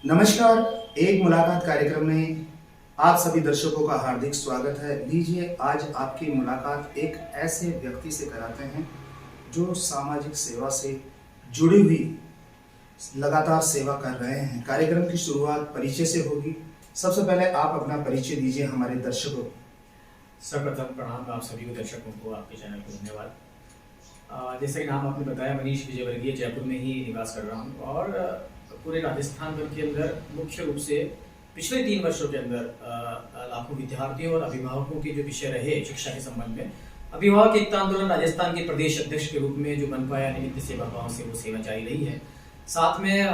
नमस्कार। एक मुलाकात कार्यक्रम में आप सभी दर्शकों का हार्दिक स्वागत है। लीजिए, आज आपकी मुलाकात एक ऐसे व्यक्ति से कराते हैं जो सामाजिक सेवा से जुड़ी हुई लगातार सेवा कर रहे हैं। कार्यक्रम की शुरुआत परिचय से होगी। सबसे पहले आप अपना परिचय दीजिए हमारे दर्शकों को। सर्वप्रथम प्रणाम आप सभी को, दर्शकों को, आपके चैनल को धन्यवाद। जैसा कि नाम आपने बताया, मनीष विजयवर्गीय, जयपुर में ही निवास कर रहा हूँ और पूरे राजस्थान भर के अंदर मुख्य रूप से पिछले 3 वर्षों के अंदर लाखों विद्यार्थियों और अभिभावकों के जो विषय रहे शिक्षा के संबंध में, अभिभावक एकता आंदोलन राजस्थान के प्रदेश अध्यक्ष के रूप में जो बन पाया, निमित्त सेवा भाव से वो सेवा जारी रही है। साथ में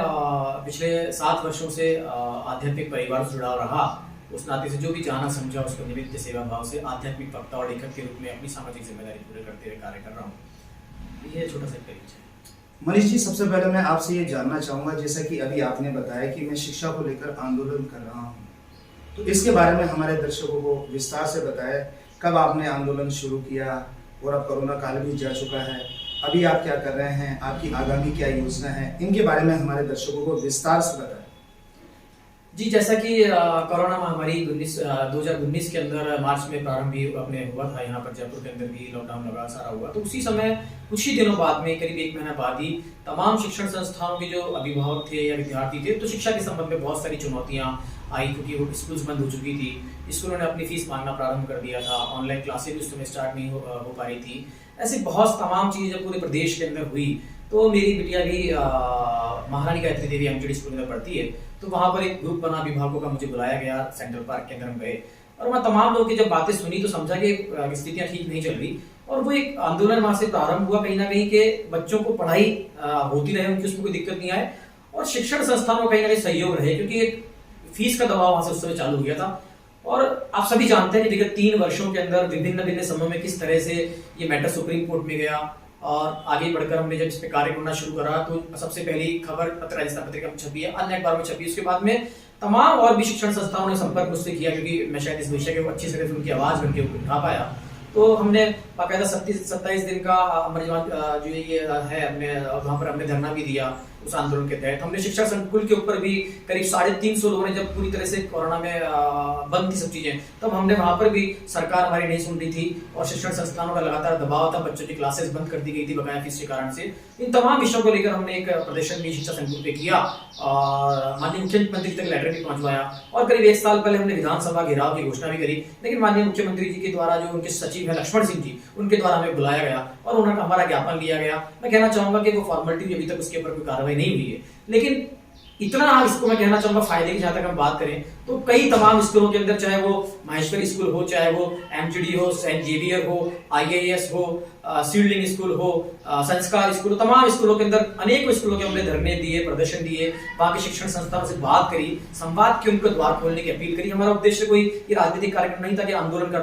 पिछले 7 वर्षों से आध्यात्मिक परिवार से जुड़ा रहा, उस नाते से जो भी जाना समझा उसको निमित्त सेवा भाव से आध्यात्मिक वक्ता और लेखक के रूप में अपनी सामाजिक जिम्मेदारी पूरे करते हुए कार्य कर रहा हूँ। ये छोटा सा परिचय है। मनीष जी, सबसे पहले मैं आपसे ये जानना चाहूँगा, जैसा कि अभी आपने बताया कि मैं शिक्षा को लेकर आंदोलन कर रहा हूँ, तो इसके बारे में हमारे दर्शकों को विस्तार से बताएं। कब आपने आंदोलन शुरू किया और अब कोरोना काल भी जा चुका है, अभी आप क्या कर रहे हैं, आपकी आगामी क्या योजना है, इनके बारे में हमारे दर्शकों को विस्तार से बताएं। जी, जैसा कि कोरोना महामारी 2019 के अंदर मार्च में प्रारंभ भी अपने हुआ था, यहाँ पर जयपुर के अंदर भी लॉकडाउन लगा सारा हुआ, तो उसी समय कुछ ही दिनों बाद में, करीब 1 महीना बाद ही तमाम शिक्षण संस्थानों के जो अभिभावक थे या विद्यार्थी थे, तो शिक्षा के संबंध में बहुत सारी चुनौतियां आई, क्योंकि वो स्कूल्स बंद हो चुकी थी, स्कूलों ने अपनी फीस मांगना प्रारंभ कर दिया था, ऑनलाइन क्लासेस भी उस समय स्टार्ट नहीं हो पा रही थी। ऐसे बहुत तमाम चीजें जब पूरे प्रदेश के अंदर हुई, तो मेरी बिटिया भी महारानी गायत्री देवी एमजीडी स्कूल में पढ़ती है, तो वहां पर एक ग्रुप बना अभिभावकों का, मुझे बुलाया गया, सेंट्रल पार्क के अंदर हम गए और वहाँ तमाम लोगों की जब बातें सुनी तो समझा कि स्थितियां ठीक नहीं चल रही और वो एक आंदोलन वहां से प्रारंभ हुआ, कहीं ना कहीं के बच्चों को पढ़ाई होती रहे, उनकी उसमें कोई दिक्कत नहीं आए और शिक्षण संस्थानों का कहीं ना कहीं सहयोग रहे, क्योंकि एक फीस का दबाव वहां से उस समय चालू हो गया था। और आप सभी जानते हैं कि विगत 3 वर्षों के अंदर विभिन्न समय में किस तरह से ये मैटर सुप्रीम कोर्ट में गया और आगे बढ़कर हमने जब इस पे कार्य करना शुरू करा तो सबसे पहली खबर पत्र राजस्थान पत्रिका में छपी है, अन्य अखबारों में छपी। उसके बाद में तमाम और भी शिक्षण संस्थाओं ने संपर्क मुझसे किया, क्योंकि मैं शायद इस विषय को अच्छी तरह से उनकी आवाज बन के उठा पाया। तो हमने बाकायदा 27 दिन का जो ये है, हमने वहां पर हमने धरना भी दिया। उस आंदोलन के तहत हमने शिक्षा संकुल के ऊपर भी करीब 350 लोगों ने, जब पूरी तरह से कोरोना में बंद थी सब चीजें, तब हमने वहां पर भी, सरकार हमारी नहीं सुन रही थी और शिक्षण संस्थानों का लगातार दबाव था, बच्चों की क्लासेस बंद कर दी गई थी बकाया फीस के कारण से। इन तमाम विषयों को लेकर हमने एक प्रदर्शन भी शिक्षा संकुल पे किया और माननीय मुख्यमंत्री तक लेटर भी पहुंचवाया और करीब 1 साल पहले हमने विधानसभा घेराव की घोषणा भी करी, लेकिन माननीय मुख्यमंत्री जी के द्वारा, जो उनके सचिव है लक्ष्मण सिंह जी, उनके द्वारा हमें बुलाया गया और उन्होंने हमारा ज्ञापन लिया गया। मैं कहना चाहूंगा कि वो फॉर्मेलिटी अभी तक उसके ऊपर कोई कार्रवाई नहीं हुई है, लेकिन इतना इसको मैं कहना चाहूंगा फायदे की, जहां तक हम बात करें तो कई तमाम स्कूलों के अंदर, चाहे वो माहेश्वरी स्कूल हो, चाहे वो एमजीडी हो, सेंट जेवियर हो, आईएएस हो, सीडलिंग स्कूल हो, संस्कार स्कूल हो, तमाम स्कूलों के अंदर अनेकों स्कूलों के हमने धरने दिए, प्रदर्शन दिए, वहां के शिक्षण संस्थानों से बात करी, संवाद की, उनको द्वार खोलने की अपील करी। हमारा उद्देश्य कोई ये राजनीतिक कार्यक्रम नहीं था कि आंदोलन कर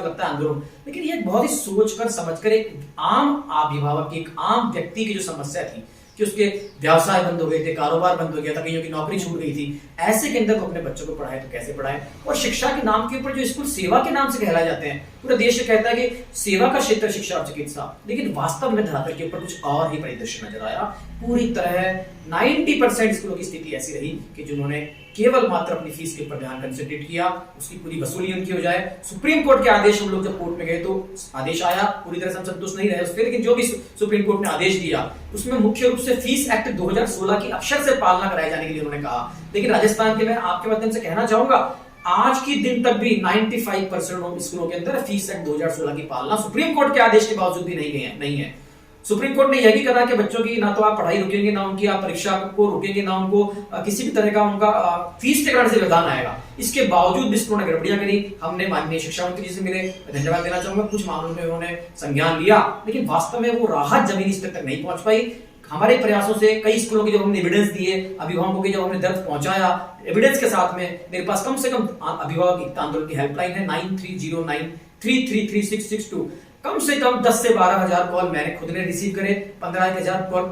लगता है आंदोलन, लेकिन ये बहुत ही सोचकर समझकर एक आम अभिभावक की, एक आम व्यक्ति की जो समस्या थी कि उसके व्यवसाय बंद हो गए थे, कारोबार बंद हो गया था, कईयों की नौकरी छूट गई थी, ऐसे के अंदर वो अपने बच्चों को पढ़ाए तो कैसे पढ़ाए। और शिक्षा के नाम के ऊपर जो स्कूल सेवा के नाम से कहलाए जाते हैं, पूरा देश कहता है कि सेवा का क्षेत्र शिक्षा और चिकित्सा, लेकिन वास्तव में धरातल के ऊपर कुछ और ही परिदृश्य नजर आया। पूरी तरह 90% स्कूलों की स्थिति ऐसी रही कि जिन्होंने केवल मात्र अपनी फीस के ऊपर ध्यान कंसंट्रेट किया, उसकी पूरी वसूली उनकी हो जाए। सुप्रीम कोर्ट के आदेश, हम लोग जब कोर्ट में गए तो आदेश आया, पूरी तरह से हम संतुष्ट नहीं रहे उससे, लेकिन जो भी सुप्रीम कोर्ट ने आदेश दिया उसमें मुख्य रूप से फीस एक्ट 2016 की अक्षर से पालना कराए जाने के लिए उन्होंने कहा। लेकिन राजस्थान के, मैं आपके माध्यम से कहना चाहूंगा, आज की दिन तक भी 95% स्कूलों के अंदर फीस एक्ट 2016 की पालना सुप्रीम कोर्ट के आदेश के बावजूद भी नहीं है। सुप्रीम कोर्ट ने यह भी कहा कि बच्चों की ना तो आप पढ़ाई रोकेंगे, ना उनकी आप परीक्षा को रोकेंगे, ना उनको किसी भी तरह का उनका फीस के कारण से व्यवधान आएगा। इसके बावजूद भी स्कूलों ने गड़बड़ियां करी। हमने माननीय शिक्षा मंत्री जी से मिले, धन्यवाद देना चाहूंगा, कुछ मामलों में उन्होंने संज्ञान लिया, लेकिन वास्तव में वो राहत जमीनी स्तर तक नहीं पहुंच पाई। हमारे प्रयासों से कई स्कूलों के जब हमने एविडेंस दिए, अभिभावकों के जब हमने दर्द पहुंचाया एविडेंस के साथ में, मेरे पास कम से कम अभिभावक एकता आंदोलन की हेल्पलाइन है 9309333662, कम से कम 10 से 12 हजार कॉल मैंने खुद ने रिसीव करे, 15,000 कॉल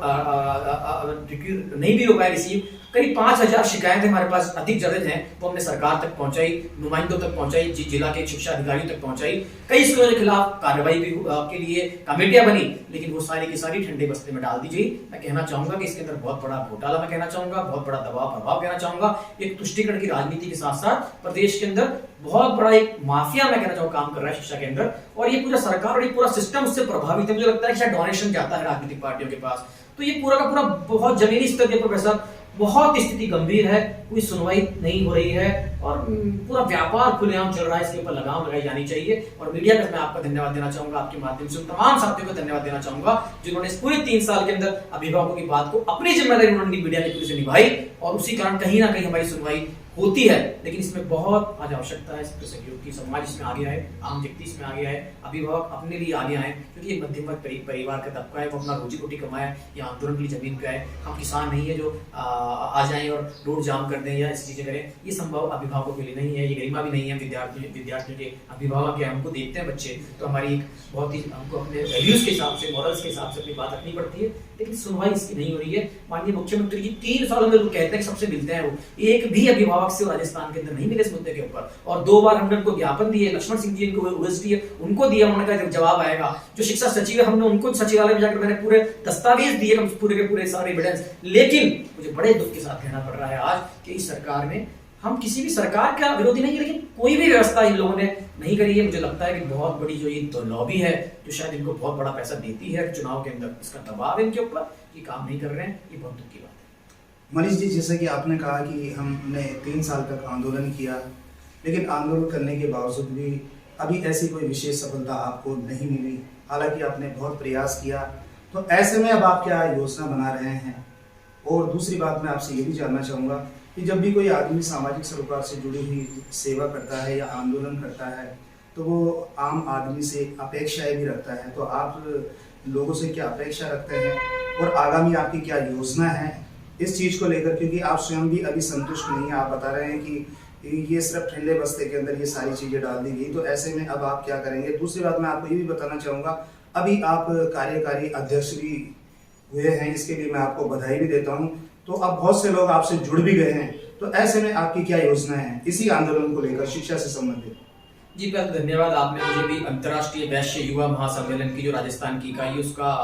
नहीं भी हो पाए रिसीव, करीब 5000 शिकायतें हमारे पास अधिक जटिल हैं, वो हमने सरकार तक पहुंचाई, नुमाइंदों तक पहुंचाई, जिला के शिक्षा अधिकारियों तक पहुंचाई। कई स्कूलों के खिलाफ कार्रवाई भी के लिए कमेटियां बनी, लेकिन वो सारी की सारी ठंडे बस्ते में डाल दी गई। मैं कहना चाहूंगा कि इसके अंदर बहुत बड़ा घोटाला, मैं कहना चाहूंगा बहुत बड़ा दबाव प्रभाव कहना चाहूंगा, एक तुष्टिकरण की राजनीति के साथ साथ प्रदेश के अंदर बहुत बड़ा एक माफिया मैं कहना चाहूंगा काम कर रहा है शिक्षा के अंदर, और ये पूरा सरकार और ये पूरा सिस्टम उससे प्रभावित है। मुझे लगता है कि शायद डोनेशन जाता है राजनीतिक पार्टियों के पास, तो ये पूरा का पूरा बहुत जमीनी स्तर पर प्रोफेसर बहुत स्थिति गंभीर है, कोई सुनवाई नहीं हो रही है और पूरा व्यापार खुलेआम चल रहा है। इसके ऊपर लगाम लगाई जानी चाहिए और मीडिया का मैं आपका धन्यवाद देना चाहूंगा, आपके माध्यम से तमाम साथियों को धन्यवाद देना चाहूंगा जिन्होंने इस पूरे 3 साल के अंदर अभिभावकों की बात को अपनी जिम्मेदारी उन्होंने मीडिया के थ्रू से निभाई और उसी कारण कहीं ना कहीं हमारी सुनवाई होती है। लेकिन इसमें बहुत आज आवश्यकता है सबके सहयोग की, समाज इसमें आगे आए, आम व्यक्ति इसमें आगे आए, अभिभावक अपने लिए आगे आए, क्योंकि एक मध्यम वर्ग परिवार का तबका है, वो अपना रोजी रोटी कमाए या आंदोलन के लिए जमीन पे आए। हम किसान नहीं है जो आ जाएं और रोड जाम कर दें या ऐसी चीजें करें, ये संभव अभिभावकों के लिए नहीं है, ये गरिमा भी नहीं है विद्यार्थियों के अभिभावक है। हमको देखते हैं बच्चे, तो हमारी एक बहुत ही हमको अपने वैल्यूज के हिसाब से, मॉरल्स के हिसाब से अपनी बात रखनी पड़ती है, लेकिन सुनवाई इसकी नहीं हो रही है। माननीय मुख्यमंत्री जी 3 सालों में लोग कहते हैं कि सबसे मिलते हैं, वो एक भी अभिभावक से राजस्थान के अंदर नहीं मिले इस मुद्दे के ऊपर, और 2 बार हमने उनको ज्ञापन दिए, लक्ष्मण सिंह जी इनको ओएसडी है उनको दिया, उन्होंने कहा जब जवाब आएगा। जो शिक्षा सचिव है हमने उनको सचिवालय में जाकर मैंने पूरे दस्तावेज दिए, पूरे के पूरे सारे एविडेंस, लेकिन मुझे बड़े दुख के साथ कहना पड़ रहा है आज कि इस सरकार में, हम किसी भी सरकार का विरोधी नहीं है, लेकिन कोई भी व्यवस्था इन लोगों ने नहीं करी है। मुझे लगता है कि बहुत बड़ी जो ये तो लॉबी है जो शायद इनको बहुत बड़ा पैसा देती है चुनाव के अंदर, इसका दबाव है इनके ऊपर, ये काम नहीं कर रहे हैं, ये बहुत दुख की बात है। मनीष जी, जैसे कि आपने कहा कि हमने 3 साल तक आंदोलन किया, लेकिन आंदोलन करने के बावजूद भी अभी ऐसी कोई विशेष सफलता आपको नहीं मिली, हालांकि आपने बहुत प्रयास किया, तो ऐसे में अब आप क्या योजना बना रहे हैं? और दूसरी बात मैं आपसे ये भी जानना चाहूँगा कि जब भी कोई आदमी सामाजिक सरोकार से जुड़ी हुई सेवा करता है या आंदोलन करता है, तो वो आम आदमी से अपेक्षाएं भी रखता है, तो आप लोगों से क्या अपेक्षा रखते हैं और आगामी आपकी क्या योजना है इस चीज़ को लेकर? क्योंकि आप स्वयं भी अभी संतुष्ट नहीं हैं, आप बता रहे हैं कि ये सिर्फ ठंडे बस्ते के अंदर ये सारी चीज़ें डाल दी गई, तो ऐसे में अब आप क्या करेंगे? दूसरी बात मैं आपको ये भी बताना चाहूँगा, अभी आप कार्यकारी अध्यक्ष भी हुए हैं, इसके लिए मैं आपको बधाई भी देता हूँ। तो अब बहुत से लोग आपसे जुड़ भी गए हैं, तो ऐसे में आपकी क्या योजना है इसी आंदोलन को लेकर, शिक्षा से संबंधित? जी पहले धन्यवाद, आपने मुझे भी अंतर्राष्ट्रीय वैश्य युवा महासम्मेलन की जो राजस्थान की इकाई उसका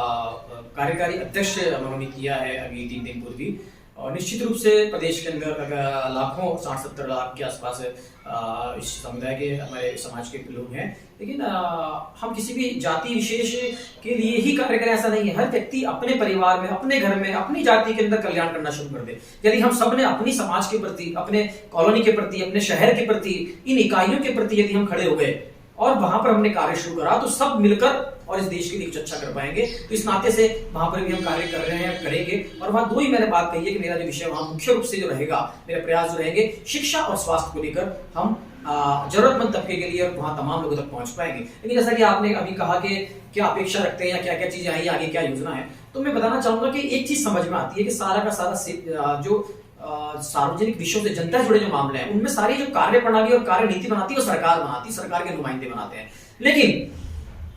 कार्यकारी अध्यक्ष मनोनीत किया है अभी 3 दिन पूर्व ही, और निश्चित रूप से प्रदेश के अंदर लाखों 60-70 लाख के आसपास इस समुदाय के हमारे समाज के लोग हैं, लेकिन हम किसी भी जाति विशेष के लिए ही कार्य करें ऐसा नहीं है। हर व्यक्ति अपने परिवार में, अपने घर में, अपनी जाति के अंदर कल्याण करना शुरू कर दे। यदि हम सब ने अपनी समाज के प्रति, अपने कॉलोनी के प्रति, अपने शहर के प्रति, इन इकाइयों के प्रति यदि हम खड़े हो गए और वहां पर हमने कार्य शुरू करा, तो सब मिलकर और इस देश के लिए कुछ अच्छा कर पाएंगे। तो इस नाते से वहां पर भी हम कार्य कर रहे हैं, करेंगे। और वहां 2 ही मैंने बात कही है कि मेरा जो विषय वहां मुख्य रूप से जो रहेगा, मेरे प्रयास जो रहेंगे शिक्षा और स्वास्थ्य को लेकर, हम जरूरतमंद तबके के लिए और वहां तमाम लोगों तक पहुंच पाएंगे। लेकिन जैसा कि आपने अभी कहा कि क्या अपेक्षा रखते हैं या क्या क्या चीजें आई, आगे क्या योजना है, तो मैं बताना चाहूंगा कि एक चीज समझ में आती है कि सारा का सारा जो सार्वजनिक विषयों से जनता से जुड़े जो मामले हैं, उनमें सारी जो कार्य प्रणाली और कार्य नीति बनाती है वो सरकार बनाती है, सरकार के नुमाइंदे बनाते हैं। लेकिन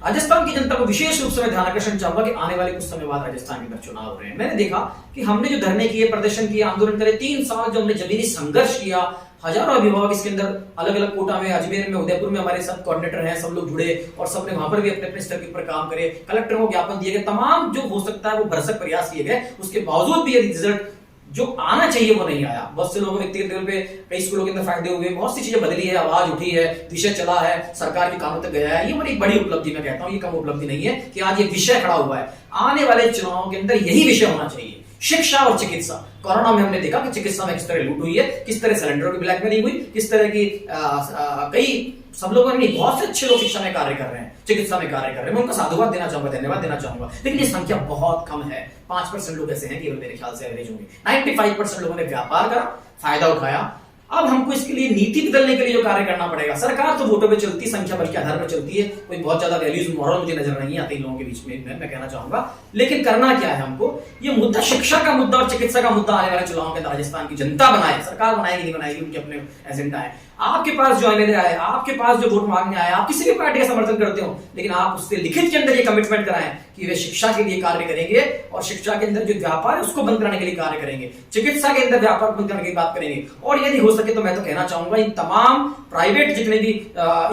राजस्थान की जनता को विशेष रूप से मैं ध्यान आकर्षण चाहूंगा कि आने वाले कुछ समय बाद राजस्थान के अंदर चुनाव हो रहे हैं। मैंने देखा कि हमने जो धरने किए, प्रदर्शन किए, आंदोलन करे, 3 साल जो हमने जमीनी संघर्ष किया, हजारों अभिभावक इसके अंदर अलग अलग कोटा में, अजमेर में, उदयपुर में हमारे सब कोऑर्डिनेटर हैं, सब लोग जुड़े और सबने वहां पर भी अपने अपने स्तर के ऊपर काम करे, कलेक्टर को ज्ञापन दिए गए, तमाम जो हो सकता है वो भरसक प्रयास किए गए। उसके बावजूद भी यदि रिजल्ट जो आना चाहिए वो नहीं आया। बहुत से लोगों ने व्यक्तिगत लेवल पे कई स्कूलों के अंदर फायदे हुए, बहुत सी चीजें बदली है, आवाज उठी है, विषय चला है, सरकार के कानों तक गया है। ये बड़ी बड़ी उपलब्धि, मैं कहता हूँ ये कम उपलब्धि नहीं है कि आज ये विषय खड़ा हुआ है। आने वाले चुनावों के अंदर यही विषय होना चाहिए, शिक्षा और चिकित्सा। कोरोना में हमने देखा कि चिकित्सा में किस तरह लूट हुई है, किस तरह सिलेंडरों की ब्लैकमेलिंग हुई, किस तरह की कई सब लोगों ने, बहुत से अच्छे लोग शिक्षा में कार्य कर रहे हैं, चिकित्सा में कार्य कर रहे हैं, मैं उनका साधुवाद देना चाहूंगा, धन्यवाद देना चाहूंगा। लेकिन ये संख्या बहुत कम है, 5% लोग ऐसे हैं केवल, मेरे ख्याल से एवरेज होंगे। 95% लोगों ने व्यापार करा, फायदा उठाया। अब हमको इसके लिए नीति बदलने के लिए जो कार्य करना पड़ेगा, सरकार तो वोटों पे चलती, संख्या बल के आधार पर चलती है, कोई बहुत ज्यादा वैल्यूज मॉरल मुझे नजर नहीं आती इन लोगों के बीच में, मैं कहना चाहूंगा। लेकिन करना क्या है हमको, ये मुद्दा शिक्षा का मुद्दा और चिकित्सा का मुद्दा आने वाले चुनाव के अंदर राजस्थान की जनता बनाए, सरकार बनाएगी नहीं बनाएगी, उनके अपने एजेंडा है। आपके पास जो एमएलए आए, आपके पास जो वोट मांगने आए, आप किसी भी पार्टी का समर्थन करते हो, लेकिन आप उससे लिखित के अंदर ये कमिटमेंट कराएं कि वे शिक्षा के लिए कार्य करेंगे और शिक्षा के अंदर जो व्यापार है उसको बंद कराने के लिए कार्य करेंगे, चिकित्सा के अंदर व्यापार बंद करने की बात करेंगे। और यदि हो सके तो मैं तो कहना चाहूंगा इन तमाम प्राइवेट जितने भी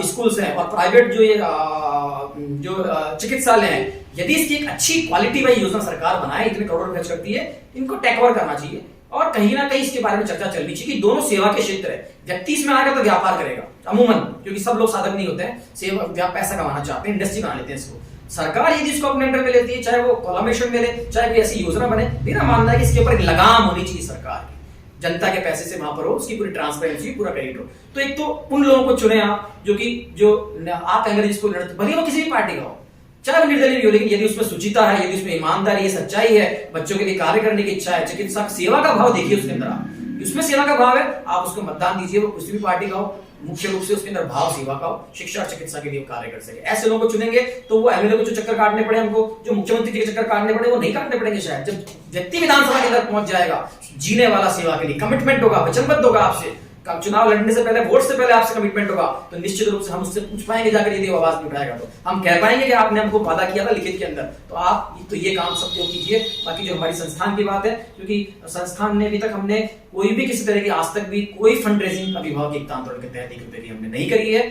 स्कूल्स हैं और प्राइवेट जो ये चिकित्सालय हैं, यदि इसकी एक अच्छी क्वालिटी वाली योजना सरकार बनाए, इतने करोड़ खर्च करती है, इनको टेक ओवर करना चाहिए। और कहीं ना कहीं इसके बारे में चर्चा चलनी चाहिए कि दोनों सेवा के क्षेत्र है, व्यक्ति इसमें आएगा तो व्यापार करेगा अमूमन, क्योंकि सब लोग साधक नहीं होते हैं, सेवा पैसा कमाना चाहते हैं, इंडस्ट्री बना लेते हैं इसको। सरकार यदि इसको अपने अंडर में लेती है, चाहे वो कोलैबोरेशन में ले, चाहे कोई ऐसी योजना बने, मेरा मानना है कि इसके ऊपर एक लगाम होनी चाहिए सरकार की, जनता के पैसे से वहां पर हो, उसकी पूरी ट्रांसपेरेंसी, पूरा क्रेडिट हो। तो एक तो उन लोगों को चुने आप जो आप कहेंगे जिसको भले वो किसी भी पार्टी का हो, चाहे वो निर्दलीय भी हो, लेकिन यदि उसमें सुचिता है, यदि उसमें ईमानदारी है, सच्चाई है, बच्चों के लिए कार्य करने की इच्छा है, चिकित्सा सेवा का भाव देखिए उसके अंदर, आप उसमें सेवा का भाव है, आप उसको मतदान दीजिए, वो किसी भी पार्टी का हो, मुख्य रूप से उसके अंदर भाव सेवा का हो, शिक्षा और चिकित्सा के लिए कार्य कर सके। ऐसे लोगों को चुनेंगे तो वो एमएलए को जो चक्कर काटने पड़े, हमको जो मुख्यमंत्री के चक्कर काटने पड़े, वो नहीं काटने पड़ेंगे शायद। जब व्यक्ति विधानसभा के अंदर पहुंच जाएगा, जीने वाला सेवा के लिए कमिटमेंट होगा, वचनबद्ध होगा आपसे, चुनाव लड़ने से पहले, वोट से पहले आपसे कमिटमेंट होगा, तो निश्चित रूप से हम उससे पूछ पाएंगे जाकर, यदि आवाज नहीं उठाएगा तो हम कह पाएंगे कि आपने हमको वादा किया था लिखित के अंदर, तो आप तो ये काम सब क्यों कीजिए। बाकी जो हमारी संस्थान की बात है, क्योंकि संस्थान ने अभी तक हमने कोई भी किसी तरह की आज तक भी कोई फंड रेजिंग अभिभावक एकता आंदोलन के तहत 1 रुपए की हमने नहीं करी है।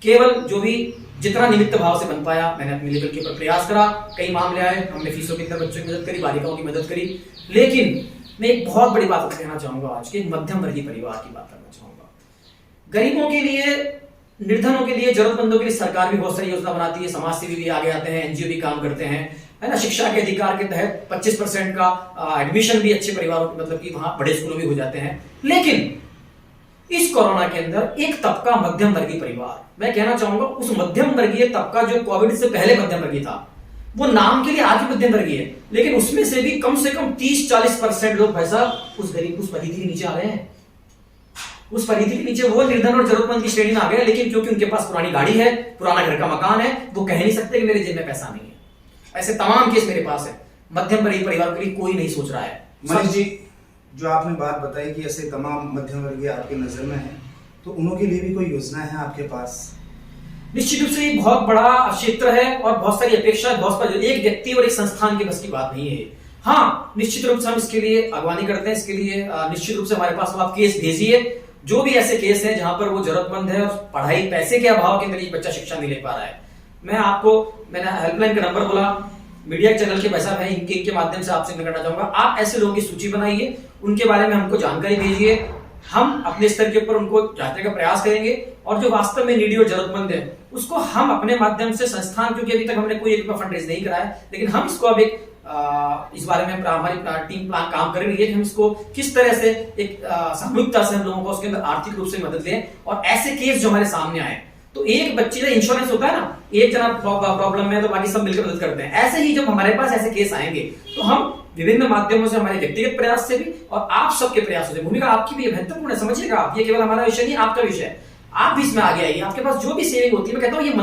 केवल जो भी जितना निमित्त भाव से बन पाया, मैंने अपने लेवल के ऊपर प्रयास करा। कई मामले आए, हमने फीसों के अंदर बच्चों की मदद करी, बालिकाओं की मदद करी, लेकिन मैं एक बहुत बड़ी बात कहना चाहूंगा, आज के मध्यम वर्गीय परिवार की बात करना चाहूंगा। गरीबों के लिए, निर्धनों के लिए, जरूरतमंदों के लिए सरकार भी बहुत सारी योजना बनाती है, समाज सेवी भी आगे आते हैं, एनजीओ भी काम करते हैं, है ना। शिक्षा के अधिकार के तहत 25% का एडमिशन भी अच्छे परिवारों को, मतलब कि वहां बड़े स्कूलों में हो जाते हैं। लेकिन इस कोरोना के अंदर एक तबका मध्यम वर्गीय परिवार, मैं कहना चाहूंगा उस मध्यम वर्गीय तबका जो कोविड से पहले मध्यम वर्गीय था, वो नाम के लिए आज भी मध्यम वर्गीय है, लेकिन उसमें से भी कम से कम 30-40% लोग भाई साहब उस परिधि के नीचे आ रहे हैं। उस परिधि के नीचे वो निर्धन और जरूरतमंद की श्रेणी में आ गए, लेकिन क्योंकि उनके पास पुरानी गाड़ी है, पुराना घर का मकान है, वो कह नहीं सकते कि मेरे जेब में पैसा नहीं है। ऐसे तमाम केस मेरे पास है। मध्यम वर्गीय परिवार के लिए कोई नहीं सोच रहा है। मनीष जी, जो आपने बात बताई कि ऐसे तमाम मध्यम वर्गीय आपके नजर में है, तो उनके लिए भी कोई योजना है आपके पास? निश्चित रूप से बहुत बड़ा क्षेत्र है और बहुत सारी अपेक्षा है, बहुत सारी, एक व्यक्ति और एक संस्थान की बस की बात नहीं है। हाँ, निश्चित रूप से हम इसके लिए अगवानी करते हैं, इसके लिए निश्चित रूप से हमारे पास आप केस भेजिए, जो भी ऐसे केस हैं जहां पर वो जरूरतमंद है और पढ़ाई पैसे के अभाव के अंदर एक बच्चा शिक्षा नहीं ले पा रहा है। मैंने हेल्पलाइन का नंबर बोला, मीडिया चैनल के पैसा है, इनके माध्यम से आपसे करना चाहूंगा, आप ऐसे लोगों की सूची बनाइए, उनके बारे में हमको जानकारी भेजिए, हम अपने स्तर के ऊपर उनको जांचने का प्रयास करेंगे, और जो वास्तव में नीडी और जरूरतमंद है उसको हम अपने माध्यम से संस्थान, क्योंकि अभी तक हमने कोई एक फंड रेज नहीं कराया, लेकिन हम इसको अब एक इस बारे में हमारी टीम प्लान काम कर रही है कि हम इसको किस तरह से एक सामूहिकता से हम लोगों को उसके अंदर आर्थिक रूप से मदद लें। और ऐसे केस जो हमारे सामने आए, तो एक बच्चे का इंश्योरेंस होता है ना, एक जना प्रॉब्लम में तो बाकी सब मिलकर मदद करते हैं, ऐसे ही जब हमारे पास ऐसे केस आएंगे तो हम विभिन्न माध्यमों से, हमारे व्यक्तिगत प्रयास से भी और आप सबके प्रयासों से, भूमिका आपकी भी महत्वपूर्ण है, समझिएगा आप, ये केवल हमारा विषय नहीं, आपका विषय है, आप भी इसमें आगे आइए। आपके पास जो भी सेविंग होती है, मैं कहता हूँ ये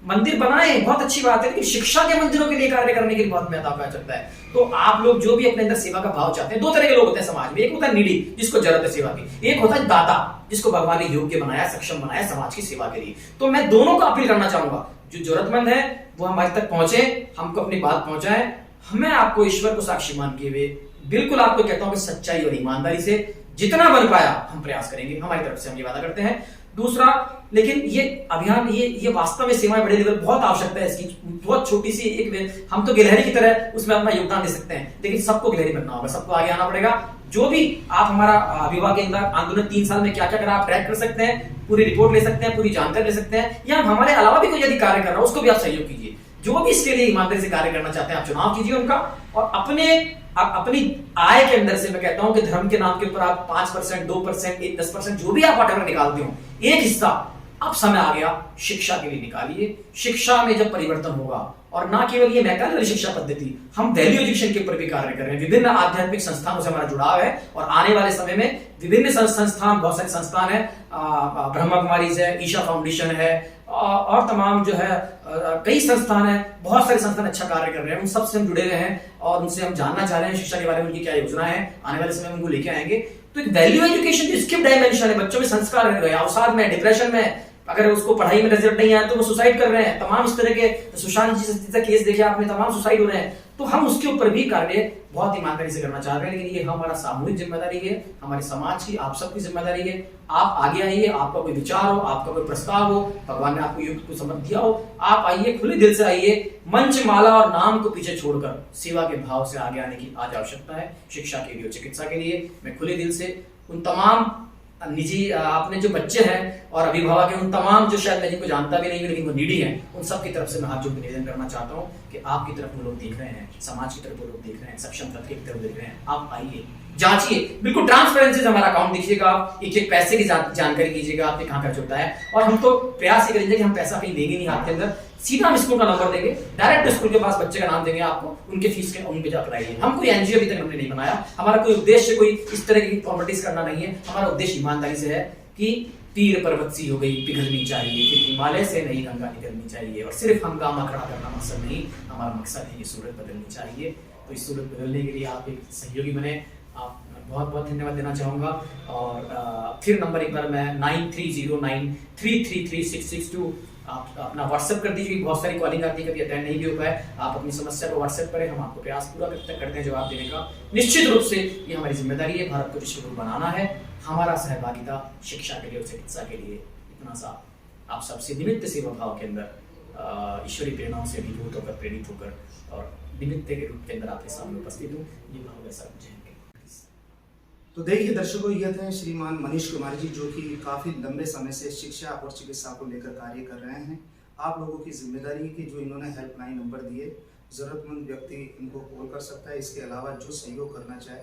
मंदिर बनाए, बहुत अच्छी बात है, लेकिन शिक्षा के मंदिरों के लिए कार्य करने के लिए बहुत महत्व चलता है। तो आप लोग जो भी अपने अंदर सेवा का भाव चाहते हैं, दो तरह के लोग होते हैं समाज में, एक होता है नीडी जिसको जरूरत है सेवा की, एक होता है दाता जिसको भगवान ने योग्य बनाया, सक्षम बनाया समाज की सेवा के लिए। तो मैं दोनों को अपील करना चाहूंगा, जो जरूरतमंद है वो हमारे तक पहुंचे, हमको अपनी बात पहुंचाए, हमें आपको ईश्वर को साक्षी मान के हुए बिल्कुल आपको कहता हूं कि सच्चाई और ईमानदारी से जितना बन पाया हम प्रयास करेंगे, हमारी तरफ से हम ये वादा करते हैं। दूसरा, लेकिन ये अभियान, ये वास्तव में सेवाएं बड़े लेवल, बहुत आवश्यकता है इसकी, बहुत छोटी सी एक, हम तो गिलहरी की तरह उसमें अपना योगदान दे सकते हैं, लेकिन सबको गिलहरी बनना होगा, सबको आगे आना पड़ेगा। जो भी आप हमारा अभिभावक आंदोलन 3 साल में क्या क्या करा आप ट्रैक कर सकते हैं, पूरी रिपोर्ट ले सकते हैं, पूरी जानकारी ले सकते हैं, या हमारे अलावा भी कोई यदि कार्य कर रहा है उसको भी आप सहयोग कीजिए। जो भी इसके लिए ईमानदारी से कार्य करना चाहते हैं आप चुनाव कीजिए उनका, और अपनी आय के अंदर से, मैं कहता हूं कि धर्म के नाम के ऊपर आप 5%, 2%, 10% जो भी आप वhatever निकालते हो, एक हिस्सा अब समय आ गया शिक्षा के लिए निकालिए। शिक्षा में जब परिवर्तन होगा, और ना केवल ये मैकेनिकल शिक्षा पद्धति, हम वैल्यू एजुकेशन के ऊपर भी कार्य कर रहे हैं, विभिन्न आध्यात्मिक संस्थानों से हमारा जुड़ाव है, और आने वाले समय में विभिन्न संस्थान, बहुत सारे संस्थान है, ब्रह्मा कुमारीज है, ईशा फाउंडेशन है, और तमाम जो है कई संस्थान है, बहुत सारे संस्थान अच्छा कार्य कर रहे हैं, उन सब से हम जुड़े हुए हैं और उनसे हम जानना चाह रहे हैं शिक्षा के बारे में, उनकी क्या योजना है, आने वाले समय में उनको लेके आएंगे। तो एक वैल्यू एजुकेशन जो स्किप डायमेंशन है, बच्चों में संस्कार रह गए, अवसाद में, डिप्रेशन में, अगर उसको पढ़ाई में रिजल्ट नहीं आया तो वो सुसाइड कर रहे हैं। तमाम इस तरह के सुशांत जी जैसा केस देखे आपने, तमाम सुसाइड हो रहे हैं। तो हम उसके ऊपर भी कार्य बहुत ईमानदारी से करना चाह रहे हैं, लेकिन ये हमारा सामूहिक जिम्मेदारी है, हमारे समाज की, आप सबकी जिम्मेदारी है। आप आगे आइए, आपका कोई विचार हो, आपका कोई प्रस्ताव हो, भगवान ने आपको युक्त को समझ दिया हो, आप आइए, खुले दिल से आइए। मंच, माला और नाम को पीछे छोड़कर सेवा के भाव से आगे आने की आज आवश्यकता है। शिक्षा के लिए, चिकित्सा के लिए मैं खुले दिल से उन तमाम निजी अपने जो बच्चे हैं और अभिभावक हैं, उन तमाम जो शायद मैं जिनको जानता भी नहीं हूं लेकिन वो नीडी हैं, उन सब की तरफ से मैं हाथ जोड़ निवेदन करना चाहता हूं कि आपकी तरफ वो लोग देख रहे हैं, समाज की तरफ वो लोग देख रहे हैं, सक्षम तबके की तरफ देख रहे हैं। आप आइए, जांचिए, बिल्कुल ट्रांसपेरेंसी से हमारा अकाउंट देखिएगा, आप एक एक पैसे की जानकारी कीजिएगा, आपके कहाँ खर्च होता है। और हम तो प्रयास ये करेंगे कि हम पैसा कहीं देंगे नहीं हाथ के अंदर, सीधा हम स्कूल का नंबर देंगे, डायरेक्ट स्कूल के पास बच्चे का नाम देंगे आपको, उनके फीस के उनके जा अप्लाई। हम कोई एनजीओ अभी तक हमने नहीं बनाया, हमारा कोई उद्देश्य कोई इस तरह की कॉम्पिटिस करना नहीं है। हमारा उद्देश्य ईमानदारी से है कि पीर पर्वत सी हो गई पिघलनी चाहिए, फिर हिमालय से नई गंगा निकलनी चाहिए। और सिर्फ हंगामा खड़ा करना मकसद नहीं, हमारा मकसद है कि सूरत बदलनी चाहिए। तो इस सूरत बदलने के लिए आप एक सहयोगी बने, आप बहुत बहुत धन्यवाद देना चाहूँगा। और फिर नंबर एक बार मैं 9309333662 आप अपना व्हाट्सएप कर दीजिए। बहुत सारी कॉलिंग आती है, कभी अटेंड नहीं भी हो पाए, आप अपनी समस्या को व्हाट्सएप करें, हम आपको प्रयास पूरा करते हैं जवाब देने का। निश्चित रूप से ये हमारी जिम्मेदारी है, भारत को विश्वगुरु बनाना है। हमारा सहभागिता शिक्षा के लिए और चिकित्सा के लिए इतना सा आप सबसे निमित्त सेवा भाव के अंदर ईश्वरीय प्रेरणाओं से अभिभूत होकर, प्रेरित होकर और निमित्त के रूप के अंदर आपके सामने उपस्थित हूँ। ये भाव ऐसा मुझे। तो देखिए दर्शकों, ये थे श्रीमान मनीष कुमार जी, जो कि काफ़ी लंबे समय से शिक्षा और चिकित्सा को लेकर कार्य कर रहे हैं। आप लोगों की जिम्मेदारी की जो इन्होंने हेल्पलाइन नंबर दिए, ज़रूरतमंद व्यक्ति इनको कॉल कर सकता है। इसके अलावा जो सहयोग करना चाहे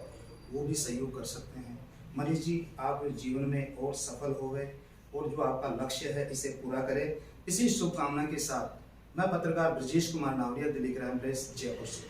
वो भी सहयोग कर सकते हैं। मनीष जी, आप जीवन में और सफल हो गए और जो आपका लक्ष्य है इसे पूरा करें, इसी शुभकामना के साथ मैं पत्रकार ब्रजेश कुमार नावरिया, दिल्ली क्राइम प्रेस, जयपुर से।